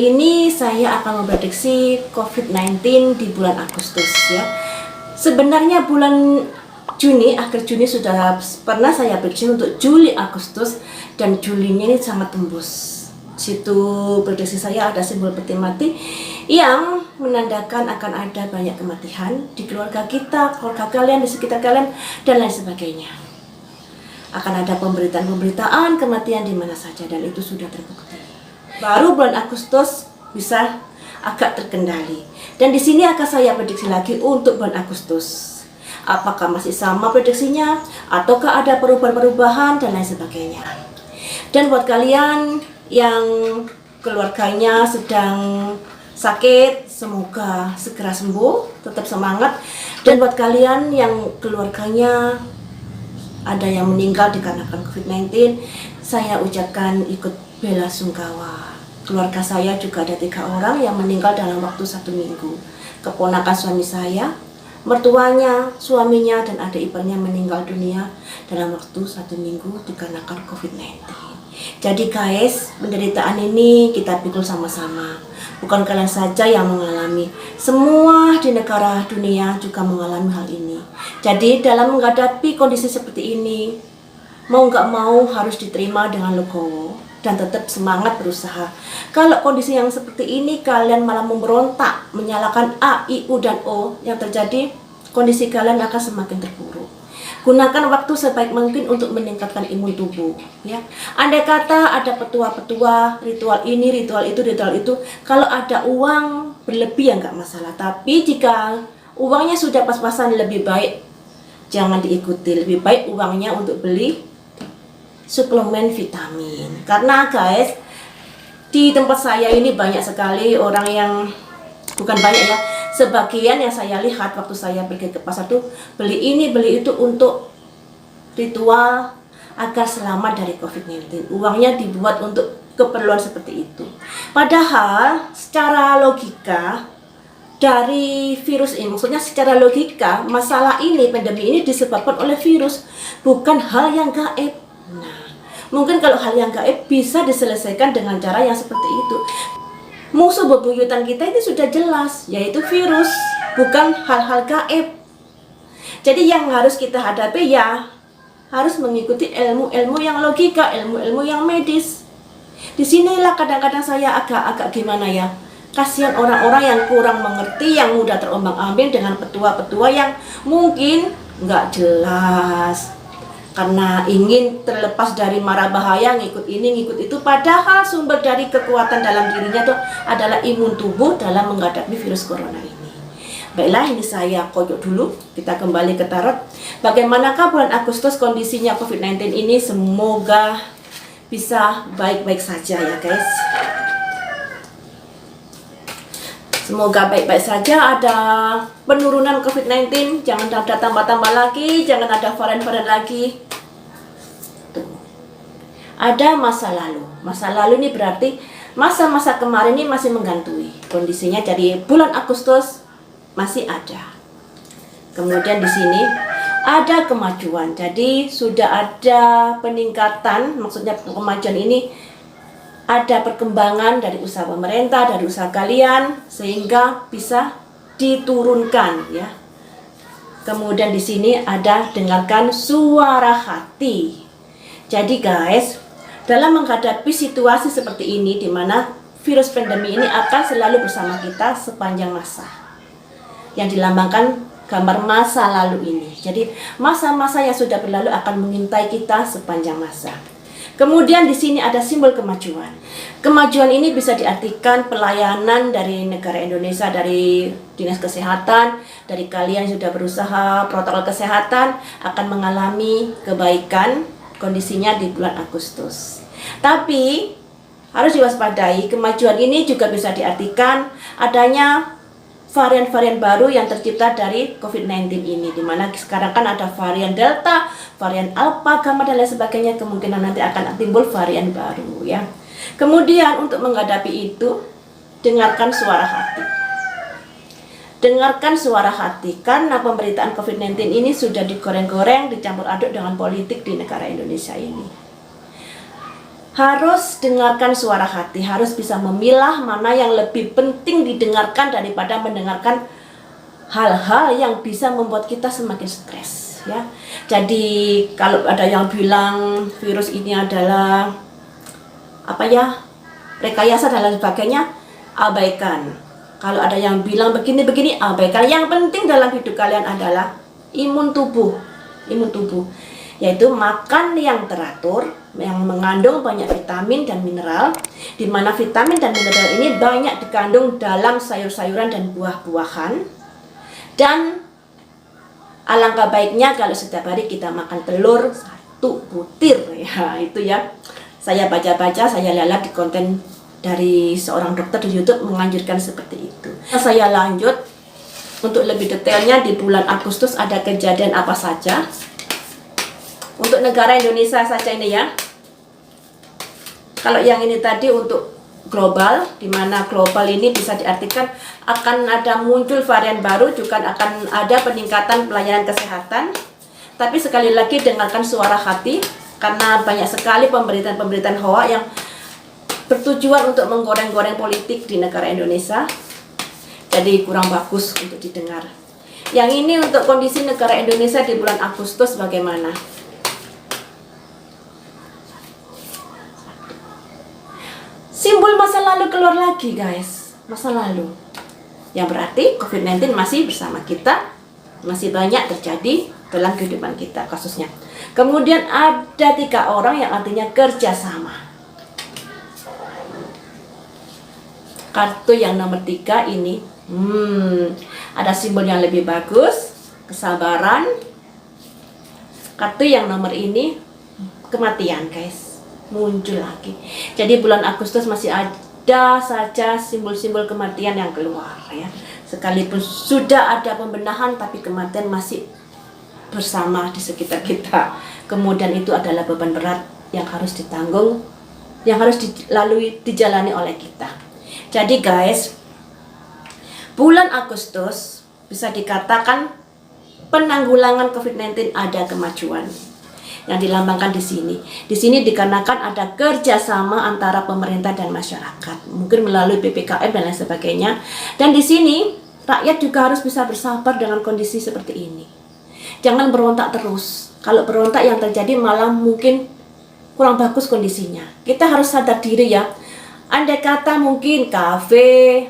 Kali ini saya akan memprediksi COVID-19 di bulan Agustus ya. Sebenarnya bulan Juni, akhir Juni sudah pernah saya prediksi untuk Juli, Agustus, dan Julinya ini sangat tembus. Situ prediksi saya ada simbol peti mati yang menandakan akan ada banyak kematian di keluarga kita, keluarga kalian, di sekitar kalian, dan lain sebagainya. Akan ada pemberitaan kematian di mana saja, dan itu sudah terbukti. Baru bulan Agustus bisa agak terkendali. Dan di sini akan saya prediksi lagi untuk bulan Agustus. Apakah masih sama prediksinya, ataukah ada perubahan-perubahan dan lain sebagainya. Dan buat kalian yang keluarganya sedang sakit, semoga segera sembuh, tetap semangat. Dan buat kalian yang keluarganya ada yang meninggal dikarenakan COVID-19, saya ucapkan ikut bela sungkawa. Keluarga saya juga ada 3 orang yang meninggal dalam waktu 1 minggu. Keponakan suami saya, mertuanya, suaminya, dan adik iparnya meninggal dunia dalam waktu 1 minggu dikarenakan COVID-19. Jadi guys, penderitaan ini kita pikul sama-sama. Bukan kalian saja yang mengalami, semua di negara dunia juga mengalami hal ini. Jadi dalam menghadapi kondisi seperti ini, mau nggak mau harus diterima dengan legowo dan tetap semangat berusaha. Kalau kondisi yang seperti ini kalian malah memberontak, menyalahkan A, I, U, dan O, yang terjadi kondisi kalian akan semakin terpuruk. Gunakan waktu sebaik mungkin untuk meningkatkan imun tubuh ya. Andai kata ada petua-petua, ritual ini, ritual itu, kalau ada uang berlebih ya nggak masalah. Tapi jika uangnya sudah pas-pasan, lebih baik jangan diikuti. Lebih baik uangnya untuk beli suplemen vitamin. Karena guys, di tempat saya ini banyak sekali orang yang, bukan banyak ya, sebagian yang saya lihat waktu saya pergi ke pasar tuh beli ini beli itu untuk ritual agar selamat dari COVID-19. Uangnya dibuat untuk keperluan seperti itu. Padahal secara logika dari virus ini, maksudnya secara logika masalah ini, pandemi ini disebabkan oleh virus, bukan hal yang gaib. Nah, mungkin kalau hal yang gaib bisa diselesaikan dengan cara yang seperti itu. Musuh bebuyutan kita ini sudah jelas, yaitu virus, bukan hal-hal gaib. Jadi yang harus kita hadapi ya harus mengikuti ilmu-ilmu yang logika, ilmu-ilmu yang medis. Disinilah kadang-kadang saya agak gimana ya, kasihan orang-orang yang kurang mengerti, yang mudah terombang-ambing dengan petua-petua yang mungkin nggak jelas. Karena ingin terlepas dari mara bahaya, ngikut ini, ngikut itu. Padahal sumber dari kekuatan dalam dirinya itu adalah imun tubuh dalam menghadapi virus corona ini. Baiklah, ini saya koyok dulu. Kita kembali ke tarot. Bagaimanakah bulan Agustus kondisinya COVID-19 ini? Semoga bisa baik-baik saja ya guys. Semoga baik-baik saja, ada penurunan COVID-19, jangan ada tambah-tambah lagi, jangan ada varian-varian lagi. Tuh. Ada masa lalu. Masa lalu ini berarti masa-masa kemarin ini masih menggantui. Kondisinya jadi bulan Agustus masih ada. Kemudian di sini ada kemajuan. Jadi sudah ada peningkatan, maksudnya kemajuan ini ada perkembangan dari usaha pemerintah, dari usaha kalian, sehingga bisa diturunkan ya. Kemudian di sini ada dengarkan suara hati. Jadi guys, dalam menghadapi situasi seperti ini, di mana virus pandemi ini akan selalu bersama kita sepanjang masa, yang dilambangkan gambar masa lalu ini. Jadi masa-masa yang sudah berlalu akan mengintai kita sepanjang masa. Kemudian di sini ada simbol kemajuan. Kemajuan ini bisa diartikan pelayanan dari negara Indonesia, dari dinas kesehatan, dari kalian yang sudah berusaha protokol kesehatan akan mengalami kebaikan kondisinya di bulan Agustus. Tapi harus diwaspadai, kemajuan ini juga bisa diartikan adanya varian-varian baru yang tercipta dari COVID-19 ini, dimana sekarang kan ada varian Delta, varian Alpha, Gamma, dan lain sebagainya. Kemungkinan nanti akan timbul varian baru ya. Kemudian untuk menghadapi itu, dengarkan suara hati. Dengarkan suara hati, karena pemberitaan COVID-19 ini sudah digoreng-goreng, dicampur aduk dengan politik di negara Indonesia ini. harus dengarkan suara hati, harus bisa memilah mana yang lebih penting didengarkan daripada mendengarkan hal-hal yang bisa membuat kita semakin stres, ya. Jadi kalau ada yang bilang virus ini adalah apa ya, rekayasa dan lain sebagainya, abaikan. Kalau ada yang bilang begini-begini, abaikan. Yang penting dalam hidup kalian adalah imun tubuh, yaitu makan yang teratur, yang mengandung banyak vitamin dan mineral, di mana vitamin dan mineral ini banyak dikandung dalam sayur-sayuran dan buah-buahan. Dan alangkah baiknya kalau setiap hari kita makan telur 1 butir, ya itu ya. Saya baca-baca, saya lihat di konten dari seorang dokter di YouTube menganjurkan seperti itu. Saya lanjut untuk lebih detailnya. Di bulan Agustus ada kejadian apa saja untuk negara Indonesia saja ini ya. Kalau yang ini tadi untuk global, di mana global ini bisa diartikan akan ada muncul varian baru, juga akan ada peningkatan pelayanan kesehatan. Tapi sekali lagi dengarkan suara hati, karena banyak sekali pemberitaan-pemberitaan hoax yang bertujuan untuk menggoreng-goreng politik di negara Indonesia. Jadi kurang bagus untuk didengar. Yang ini untuk kondisi negara Indonesia di bulan Agustus bagaimana? Simbol masa lalu keluar lagi guys, masa lalu. Yang berarti COVID-19 masih bersama kita, masih banyak terjadi dalam kehidupan kita kasusnya. Kemudian ada 3 orang yang artinya kerjasama. Kartu yang nomor 3 ini, ada simbol yang lebih bagus, kesabaran. Kartu yang nomor ini, kematian guys, muncul lagi. Jadi bulan Agustus masih ada saja simbol-simbol kematian yang keluar ya. Sekalipun sudah ada pembenahan, tapi kematian masih bersama di sekitar kita. Kemudian itu adalah beban berat yang harus ditanggung, yang harus dijalani oleh kita. Jadi guys, bulan Agustus bisa dikatakan penanggulangan COVID-19 ada kemajuan yang dilambangkan di sini. Di sini dikarenakan ada kerjasama antara pemerintah dan masyarakat, mungkin melalui PPKM dan lain sebagainya. Dan di sini rakyat juga harus bisa bersabar dengan kondisi seperti ini. Jangan berontak terus. Kalau berontak yang terjadi malah mungkin kurang bagus kondisinya. Kita harus sadar diri ya. Andai kata mungkin kafe,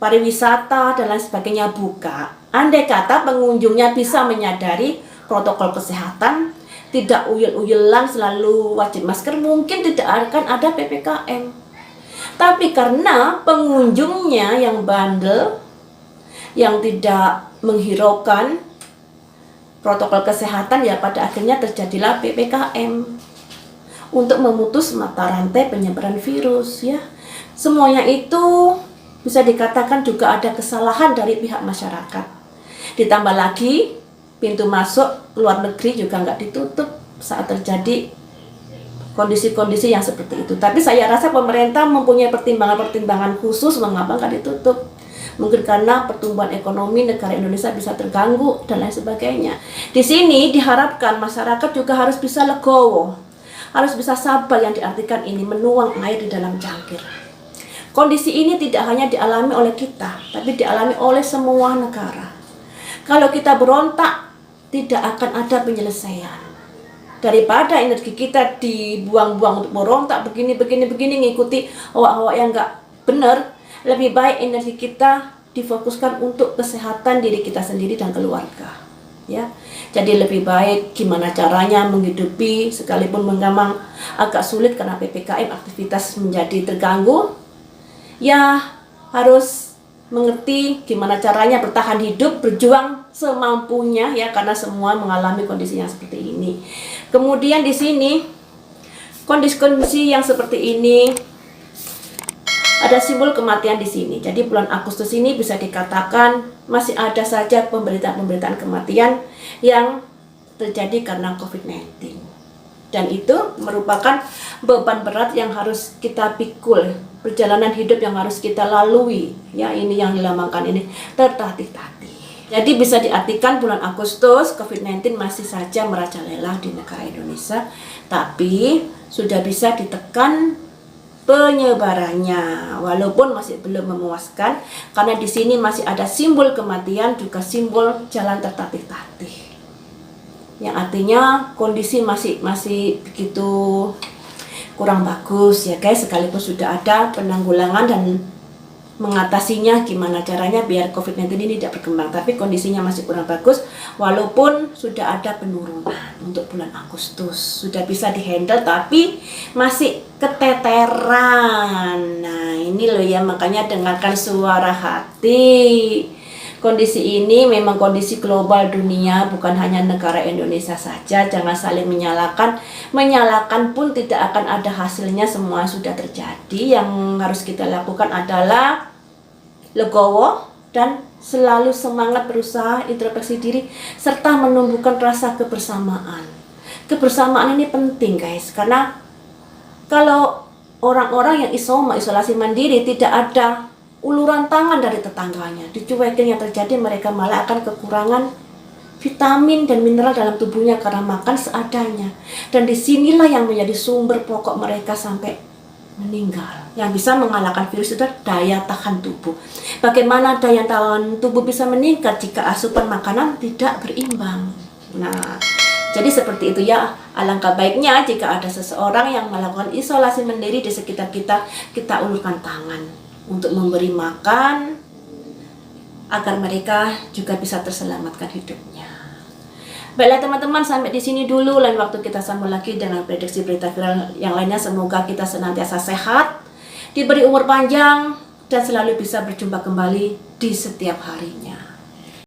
pariwisata dan lain sebagainya buka, andai kata pengunjungnya bisa menyadari protokol kesehatan, tidak uyel-uyelan selalu wajib masker, mungkin tidak akan ada PPKM. Tapi karena pengunjungnya yang bandel, yang tidak menghiraukan protokol kesehatan, ya pada akhirnya terjadilah PPKM untuk memutus mata rantai penyebaran virus ya. Semuanya itu bisa dikatakan juga ada kesalahan dari pihak masyarakat. Ditambah lagi pintu masuk luar negeri juga nggak ditutup saat terjadi kondisi-kondisi yang seperti itu. Tapi saya rasa pemerintah mempunyai pertimbangan-pertimbangan khusus mengapa nggak ditutup. Mungkin karena pertumbuhan ekonomi negara Indonesia bisa terganggu dan lain sebagainya. Di sini diharapkan masyarakat juga harus bisa legowo, harus bisa sabar, yang diartikan ini menuang air di dalam cangkir. Kondisi ini tidak hanya dialami oleh kita, tapi dialami oleh semua negara. Kalau kita berontak, tidak akan ada penyelesaian. Daripada energi kita dibuang-buang untuk berontak begini ngikuti awak-awak yang nggak benar, lebih baik energi kita difokuskan untuk kesehatan diri kita sendiri dan keluarga. Ya, jadi lebih baik gimana caranya menghidupi, sekalipun memang agak sulit karena PPKM, aktivitas menjadi terganggu. Ya, harus mengerti gimana caranya bertahan hidup, berjuang semampunya ya, karena semua mengalami kondisi yang seperti ini. Kemudian di sini kondisi-kondisi yang seperti ini ada simbol kematian di sini. Jadi bulan Agustus ini bisa dikatakan masih ada saja pemberitaan-pemberitaan kematian yang terjadi karena COVID-19. Dan itu merupakan beban berat yang harus kita pikul, perjalanan hidup yang harus kita lalui. Ya, ini yang dilambangkan ini tertatih-tatih. Jadi bisa diartikan bulan Agustus COVID-19 masih saja merajalela di negara Indonesia. Tapi sudah bisa ditekan penyebarannya, walaupun masih belum memuaskan karena di sini masih ada simbol kematian juga simbol jalan tertatih-tatih, yang artinya kondisi masih begitu kurang bagus ya guys, sekalipun sudah ada penanggulangan dan mengatasinya gimana caranya biar COVID-19 ini tidak berkembang, tapi kondisinya masih kurang bagus walaupun sudah ada penurunan untuk bulan Agustus, sudah bisa dihandle tapi masih keteteran. Nah ini loh ya, makanya dengarkan suara hati. Kondisi ini memang kondisi global dunia, bukan hanya negara Indonesia saja. Jangan saling menyalahkan. Menyalahkan pun tidak akan ada hasilnya, semua sudah terjadi. Yang harus kita lakukan adalah legowo dan selalu semangat berusaha introspeksi diri serta menumbuhkan rasa kebersamaan. Kebersamaan ini penting guys, karena kalau orang-orang yang isolasi mandiri tidak ada uluran tangan dari tetangganya, dicuekin, yang terjadi mereka malah akan kekurangan vitamin dan mineral dalam tubuhnya karena makan seadanya. Dan disinilah yang menjadi sumber pokok mereka sampai meninggal. Yang bisa mengalahkan virus itu daya tahan tubuh. Bagaimana daya tahan tubuh bisa meningkat jika asupan makanan tidak berimbang? Nah, jadi seperti itu ya. Alangkah baiknya jika ada seseorang yang melakukan isolasi mandiri di sekitar kita, kita ulurkan tangan untuk memberi makan agar mereka juga bisa terselamatkan hidupnya. Baiklah teman-teman, sampai di sini dulu. Lain waktu kita sambung lagi dengan prediksi berita viral yang lainnya. Semoga kita senantiasa sehat, diberi umur panjang, dan selalu bisa berjumpa kembali di setiap harinya.